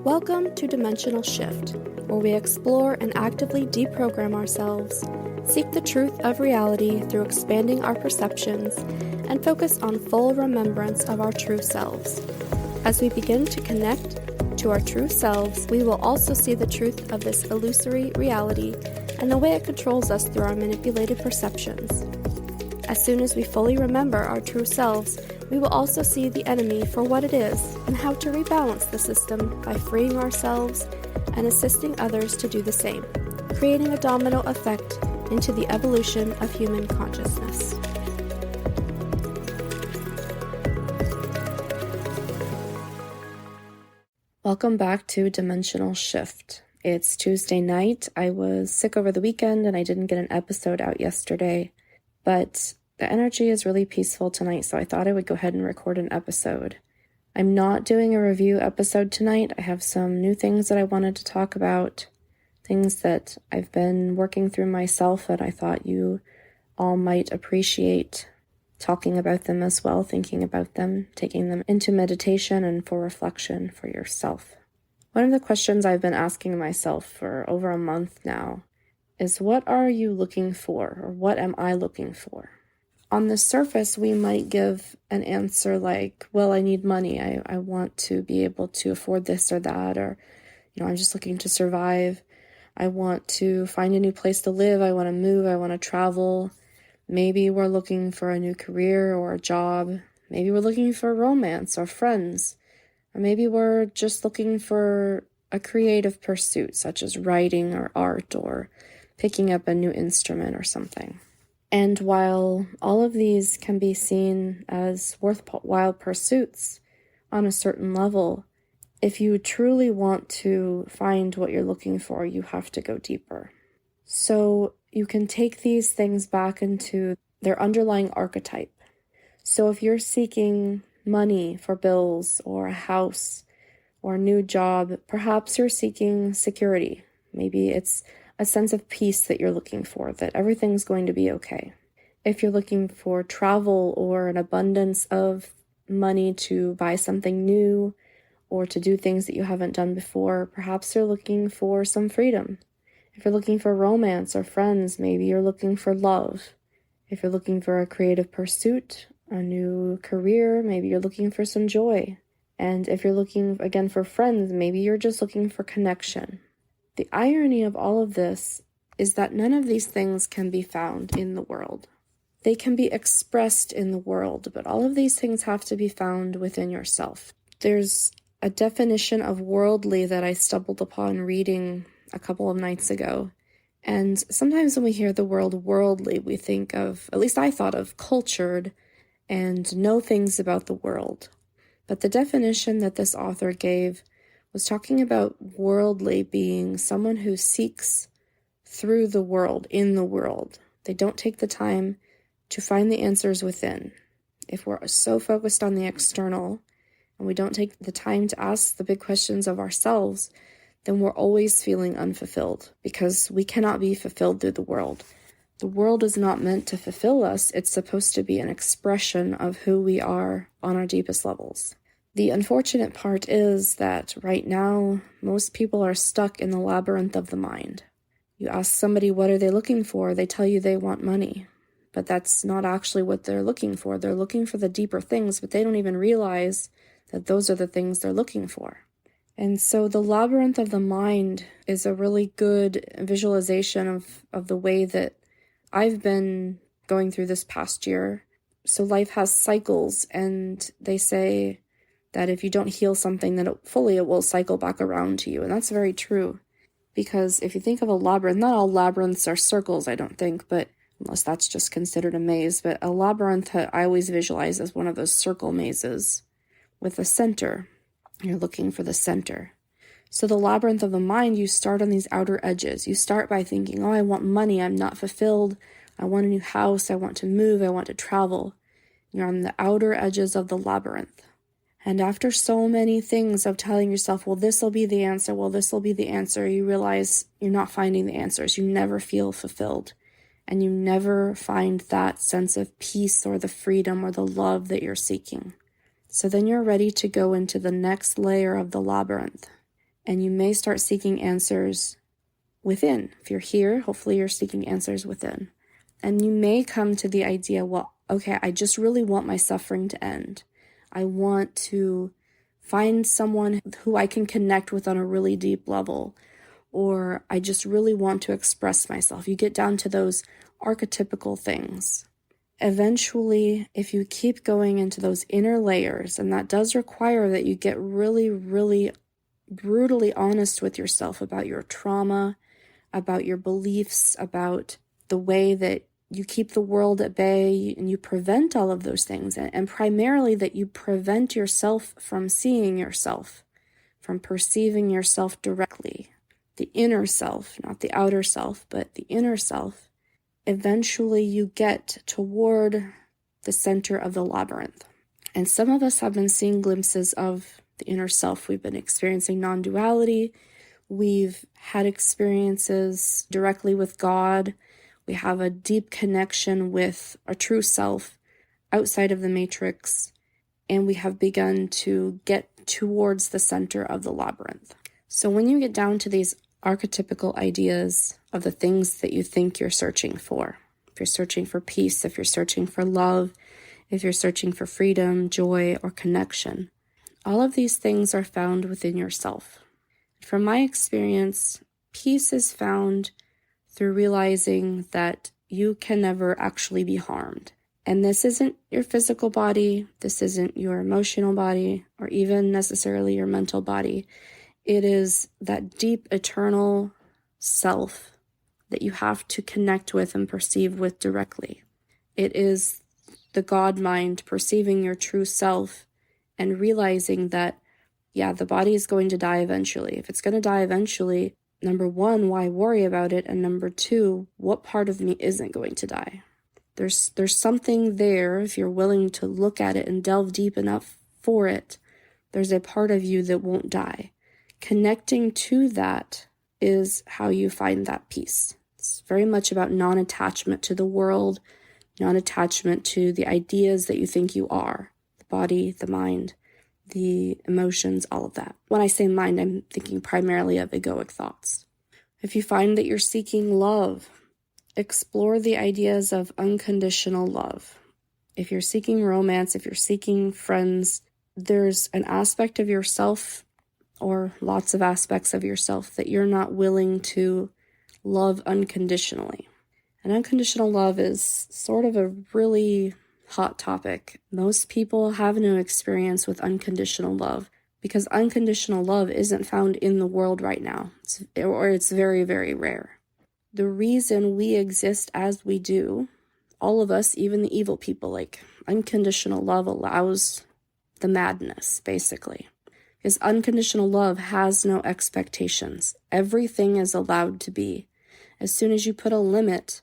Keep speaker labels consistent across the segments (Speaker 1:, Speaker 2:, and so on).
Speaker 1: Welcome to Dimensional Shift, where we explore and actively deprogram ourselves, seek the truth of reality through expanding our perceptions, and focus on full remembrance of our true selves. As we begin to connect to our true selves, we will also see the truth of this illusory reality and the way it controls us through our manipulated perceptions. As soon as we fully remember our true selves, we will also see the enemy for what it is and how to rebalance the system by freeing ourselves and assisting others to do the same, creating a domino effect into the evolution of human consciousness. Welcome back to Dimensional Shift. It's Tuesday night. I was sick over the weekend and I didn't get an episode out yesterday, but the energy is really peaceful tonight, so I thought I would go ahead and record an episode. I'm not doing a review episode tonight. I have some new things that I wanted to talk about, things that I've been working through myself that I thought you all might appreciate talking about them as well, thinking about them, taking them into meditation and for reflection for yourself. One of the questions I've been asking myself for over a month now is, what are you looking for, or what am I looking for? On the surface, we might give an answer like, well, I need money. I want to be able to afford this or that, or, I'm just looking to survive. I want to find a new place to live. I want to move. I want to travel. Maybe we're looking for a new career or a job. Maybe we're looking for romance or friends. Or maybe we're just looking for a creative pursuit, such as writing or art or picking up a new instrument or something. And while all of these can be seen as worthwhile pursuits on a certain level, if you truly want to find what you're looking for, you have to go deeper. So you can take these things back into their underlying archetype. So if you're seeking money for bills or a house or a new job, perhaps you're seeking security. Maybe it's a sense of peace that you're looking for, that everything's going to be okay. If you're looking for travel or an abundance of money to buy something new or to do things that you haven't done before, perhaps you're looking for some freedom. If you're looking for romance or friends, maybe you're looking for love. If you're looking for a creative pursuit, a new career, maybe you're looking for some joy. And if you're looking, again, for friends, maybe you're just looking for connection. The irony of all of this is that none of these things can be found in the world. They can be expressed in the world, but all of these things have to be found within yourself. There's a definition of worldly that I stumbled upon reading a couple of nights ago. And sometimes when we hear the word worldly, we think of, at least I thought of, cultured and know things about the world. But the definition that this author gave was talking about worldly being someone who seeks through the world, in the world. They don't take the time to find the answers within. If we're so focused on the external and we don't take the time to ask the big questions of ourselves, then we're always feeling unfulfilled because we cannot be fulfilled through the world. The world is not meant to fulfill us. It's supposed to be an expression of who we are on our deepest levels. The unfortunate part is that right now, most people are stuck in the labyrinth of the mind. You ask somebody what are they looking for, they tell you they want money. But that's not actually what they're looking for. They're looking for the deeper things, but they don't even realize that those are the things they're looking for. And so the labyrinth of the mind is a really good visualization of the way that I've been going through this past year. So life has cycles, and they say that if you don't heal something, then it will cycle back around to you. And that's very true. Because if you think of a labyrinth, not all labyrinths are circles, I don't think, but unless that's just considered a maze. But a labyrinth, I always visualize as one of those circle mazes with a center. You're looking for the center. So the labyrinth of the mind, you start on these outer edges. You start by thinking, I want money, I'm not fulfilled. I want a new house, I want to move, I want to travel. You're on the outer edges of the labyrinth. And after so many things of telling yourself, well, this will be the answer, you realize you're not finding the answers. You never feel fulfilled. And you never find that sense of peace or the freedom or the love that you're seeking. So then you're ready to go into the next layer of the labyrinth. And you may start seeking answers within. If you're here, hopefully you're seeking answers within. And you may come to the idea, well, okay, I just really want my suffering to end. I want to find someone who I can connect with on a really deep level, or I just really want to express myself. You get down to those archetypical things. Eventually, if you keep going into those inner layers, and that does require that you get really, really brutally honest with yourself about your trauma, about your beliefs, about the way that you keep the world at bay, and you prevent all of those things, and primarily that you prevent yourself from seeing yourself, from perceiving yourself directly. The inner self, not the outer self, but the inner self. Eventually you get toward the center of the labyrinth. And some of us have been seeing glimpses of the inner self. We've been experiencing non-duality. We've had experiences directly with God. We have a deep connection with our true self outside of the matrix. And we have begun to get towards the center of the labyrinth. So when you get down to these archetypical ideas of the things that you think you're searching for, if you're searching for peace, if you're searching for love, if you're searching for freedom, joy, or connection, all of these things are found within yourself. From my experience, peace is found through realizing that you can never actually be harmed. And this isn't your physical body, this isn't your emotional body, or even necessarily your mental body. It is that deep, eternal self that you have to connect with and perceive with directly. It is the God mind perceiving your true self and realizing that, yeah, the body is going to die eventually. If it's going to die eventually, number one, why worry about it? And number two, what part of me isn't going to die? There's something there, if you're willing to look at it and delve deep enough for it, there's a part of you that won't die. Connecting to that is how you find that peace. It's very much about non-attachment to the world, non-attachment to the ideas that you think you are, the body, the mind, the emotions, all of that. When I say mind, I'm thinking primarily of egoic thoughts. If you find that you're seeking love, explore the ideas of unconditional love. If you're seeking romance, if you're seeking friends, there's an aspect of yourself or lots of aspects of yourself that you're not willing to love unconditionally. And unconditional love is sort of a really hot topic. Most people have no experience with unconditional love because unconditional love isn't found in the world right now, it's very, very rare. The reason we exist as we do, all of us, even the evil people, like unconditional love allows the madness, basically. Because unconditional love has no expectations. Everything is allowed to be. As soon as you put a limit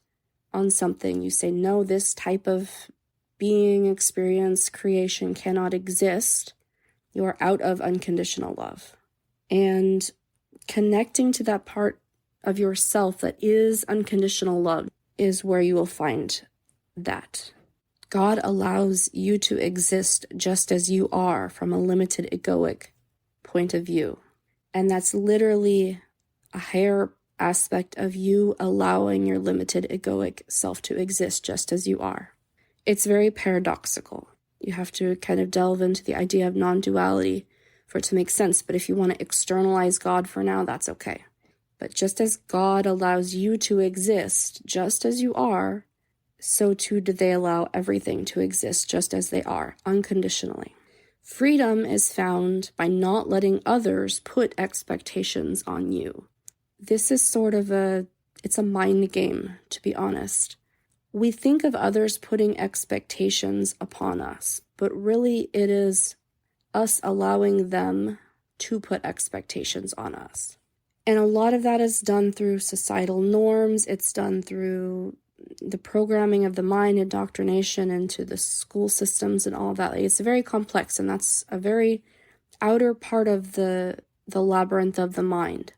Speaker 1: on something, you say, no, this type of being, experience, creation cannot exist, you are out of unconditional love. And connecting to that part of yourself that is unconditional love is where you will find that. God allows you to exist just as you are from a limited egoic point of view. And that's literally a higher aspect of you allowing your limited egoic self to exist just as you are. It's very paradoxical. You have to kind of delve into the idea of non-duality for it to make sense. But if you want to externalize God for now, that's okay. But just as God allows you to exist just as you are, so too do they allow everything to exist just as they are, unconditionally. Freedom is found by not letting others put expectations on you. This is sort of it's a mind game, to be honest. We think of others putting expectations upon us, but really it is us allowing them to put expectations on us. And a lot of that is done through societal norms. It's done through the programming of the mind, indoctrination into the school systems and all of that. It's very complex, and that's a very outer part of the labyrinth of the mind.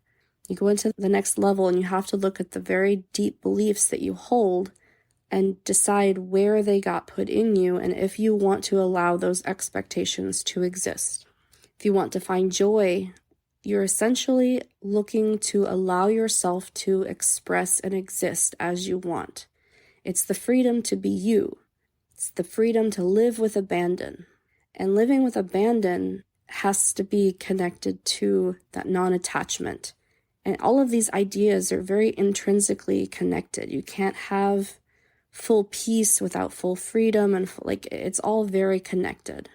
Speaker 1: You go into the next level and you have to look at the very deep beliefs that you hold and decide where they got put in you and if you want to allow those expectations to exist. If you want to find joy you're essentially looking to allow yourself to express and exist as you want. It's the freedom to be you. It's the freedom to live with abandon. And living with abandon has to be connected to that non-attachment. And all of these ideas are very intrinsically connected. You can't have full peace without full freedom, and it's all very connected.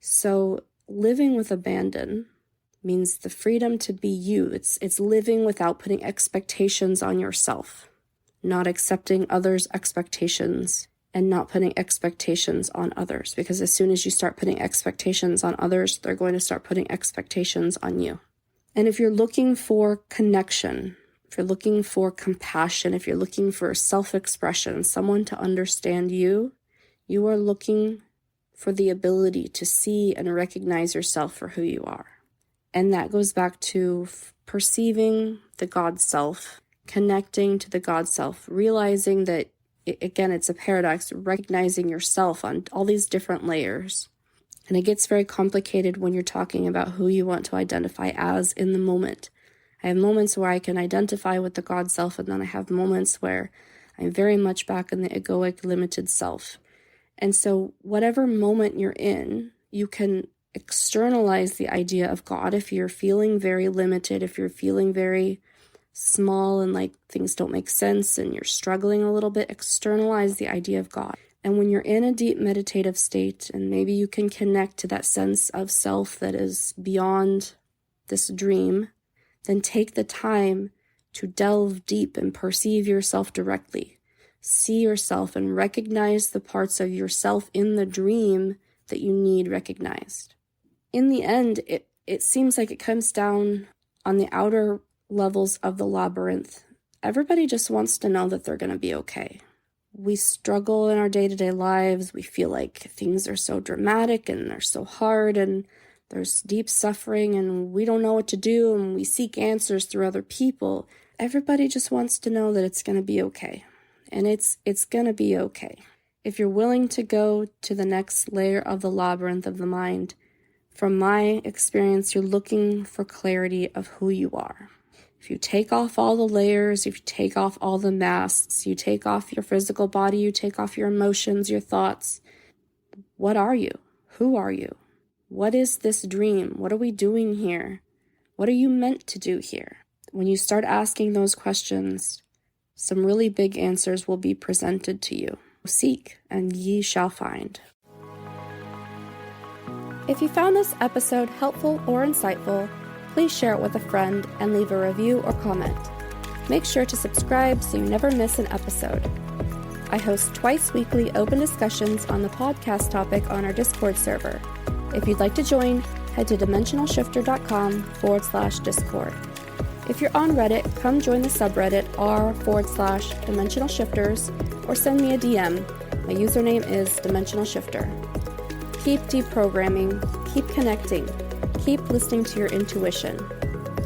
Speaker 1: So living with abandon means the freedom to be you. It's living without putting expectations on yourself, not accepting others' expectations, and not putting expectations on others. Because as soon as you start putting expectations on others, they're going to start putting expectations on you. And if you're looking for connection, if you're looking for compassion, if you're looking for self-expression, someone to understand you, you are looking for the ability to see and recognize yourself for who you are. And that goes back to perceiving the God self, connecting to the God self, realizing that, again, it's a paradox, recognizing yourself on all these different layers. And it gets very complicated when you're talking about who you want to identify as in the moment. I have moments where I can identify with the God self, and then I have moments where I'm very much back in the egoic, limited self. And so whatever moment you're in, you can externalize the idea of God. If you're feeling very limited, if you're feeling very small and like things don't make sense and you're struggling a little bit, externalize the idea of God. And when you're in a deep meditative state, and maybe you can connect to that sense of self that is beyond this dream, then take the time to delve deep and perceive yourself directly. See yourself and recognize the parts of yourself in the dream that you need recognized. In the end, it seems like it comes down on the outer levels of the labyrinth. Everybody just wants to know that they're going to be okay. We struggle in our day-to-day lives. We feel like things are so dramatic and they're so hard and there's deep suffering and we don't know what to do and we seek answers through other people. Everybody just wants to know that it's going to be okay. And it's going to be okay. If you're willing to go to the next layer of the labyrinth of the mind, from my experience, you're looking for clarity of who you are. If you take off all the layers, if you take off all the masks, you take off your physical body, you take off your emotions, your thoughts, what are you? Who are you? What is this dream? What are we doing here? What are you meant to do here? When you start asking those questions, some really big answers will be presented to you. Seek, and ye shall find. If you found this episode helpful or insightful, please share it with a friend and leave a review or comment. Make sure to subscribe so you never miss an episode. I host twice weekly open discussions on the podcast topic on our Discord server. If you'd like to join, head to dimensionalshifter.com/Discord. If you're on Reddit, come join the subreddit r/Dimensional Shifters or send me a DM. My username is Dimensional Shifter. Keep deprogramming, keep connecting, keep listening to your intuition.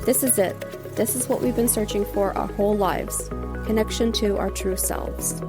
Speaker 1: This is it. This is what we've been searching for our whole lives. Connection to our true selves.